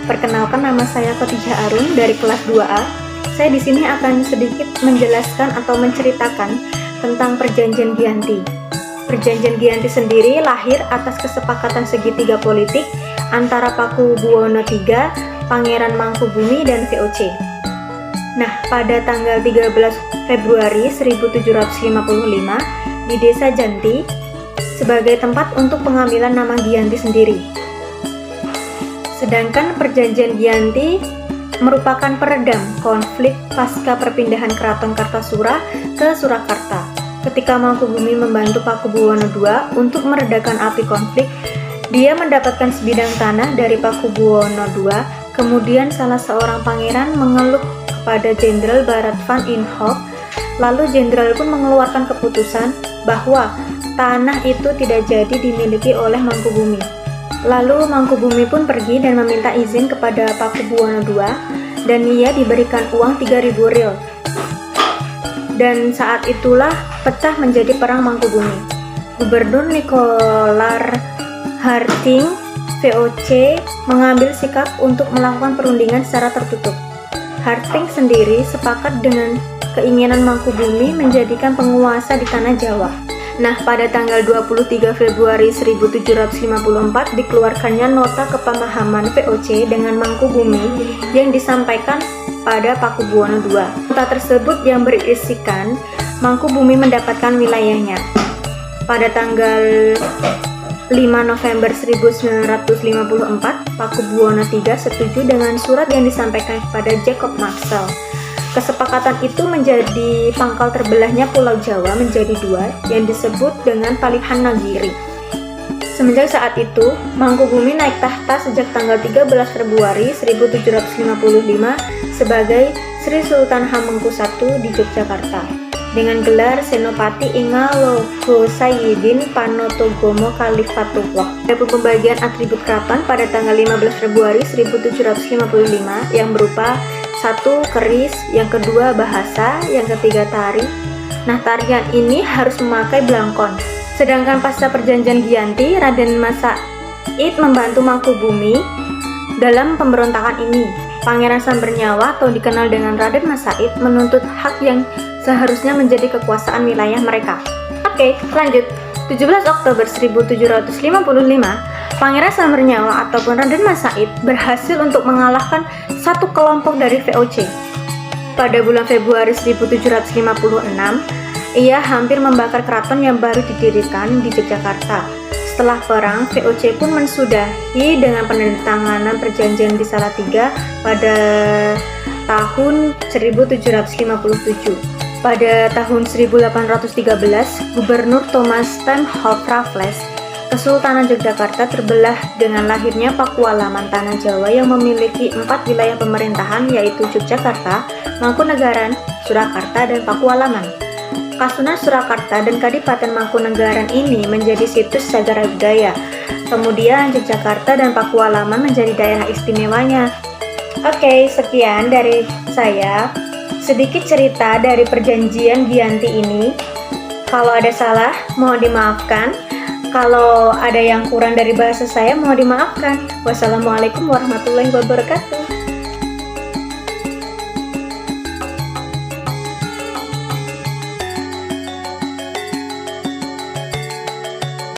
Perkenalkan, nama saya Khotijah Arun dari kelas 2A. Saya di sini akan sedikit menjelaskan atau menceritakan tentang Perjanjian Giyanti. Perjanjian Giyanti sendiri lahir atas kesepakatan segitiga politik antara Pakubuwono III, Pangeran Mangkubumi, dan VOC. Nah, pada tanggal 13 Februari 1755 di Desa Janti sebagai tempat untuk pengambilan nama Giyanti sendiri. Sedangkan Perjanjian Giyanti merupakan peredam konflik pasca perpindahan Keraton Kartasura ke Surakarta. Ketika Mangkubumi membantu Pakubuwono II untuk meredakan api konflik, dia mendapatkan sebidang tanah dari Pakubuwono II. Kemudian salah seorang pangeran mengeluh kepada Jenderal Barat van Inhofe, lalu jenderal pun mengeluarkan keputusan bahwa tanah itu tidak jadi dimiliki oleh Mangkubumi. Lalu Mangkubumi pun pergi dan meminta izin kepada Pakubuwono II, dan ia diberikan uang 3.000 ril. Dan saat itulah pecah menjadi perang Mangkubumi. Gubernur Nicolar Harting VOC mengambil sikap untuk melakukan perundingan secara tertutup. Harting sendiri sepakat dengan keinginan Mangkubumi menjadikan penguasa di tanah Jawa. Nah, pada tanggal 23 Februari 1754 dikeluarkannya nota kepemahaman VOC dengan Mangkubumi yang disampaikan pada Pakubuwono II. Nota tersebut yang berisikan Mangkubumi mendapatkan wilayahnya. Pada tanggal 5 November 1954, Pakubuwono III setuju dengan surat yang disampaikan kepada Jacob Marcel. Kesepakatan itu menjadi pangkal terbelahnya Pulau Jawa menjadi dua yang disebut dengan Palihan Nagiri. Semenjak saat itu, Mangkubumi naik tahta sejak tanggal 13 Februari 1755 sebagai Sri Sultan Hamengkubuwono I di Yogyakarta dengan gelar Senopati Ingalogo Sayyidin Panotogomo Khalifatullah. Adapun pembagian atribut keraton pada tanggal 15 Februari 1755 yang berupa 1. Keris, yang kedua bahasa, yang ketiga tari. Nah, tarian ini harus memakai blangkon. Sedangkan pasca Perjanjian Giyanti, Raden Mas Said membantu Mangkubumi dalam pemberontakan ini. Pangeran Sambernyawa atau dikenal dengan Raden Mas Said menuntut hak yang seharusnya menjadi kekuasaan wilayah mereka. Oke, lanjut. 17 Oktober 1755, Pangeran Sambernyawa ataupun Raden Mas Said berhasil untuk mengalahkan satu kelompok dari VOC. Pada bulan Februari 1756, ia hampir membakar keraton yang baru didirikan di Yogyakarta. Setelah perang, VOC pun mensudahi dengan penandatanganan perjanjian di Salatiga pada tahun 1757. Pada tahun 1813, Gubernur Thomas Stamford Raffles, Kesultanan Yogyakarta terbelah dengan lahirnya Pakualaman Tanah Jawa yang memiliki 4 wilayah pemerintahan, yaitu Yogyakarta, Mangkunegaran, Surakarta, dan Pakualaman. Kasunan Surakarta dan Kadipaten Mangkunegaran ini menjadi situs cagar budaya. Kemudian Yogyakarta dan Pakualaman menjadi daerah istimewanya. Oke, sekian dari saya. Sedikit cerita dari Perjanjian Giyanti ini. Kalau ada salah, mohon dimaafkan. Kalau ada yang kurang dari bahasa saya, mohon dimaafkan. Wassalamualaikum warahmatullahi wabarakatuh.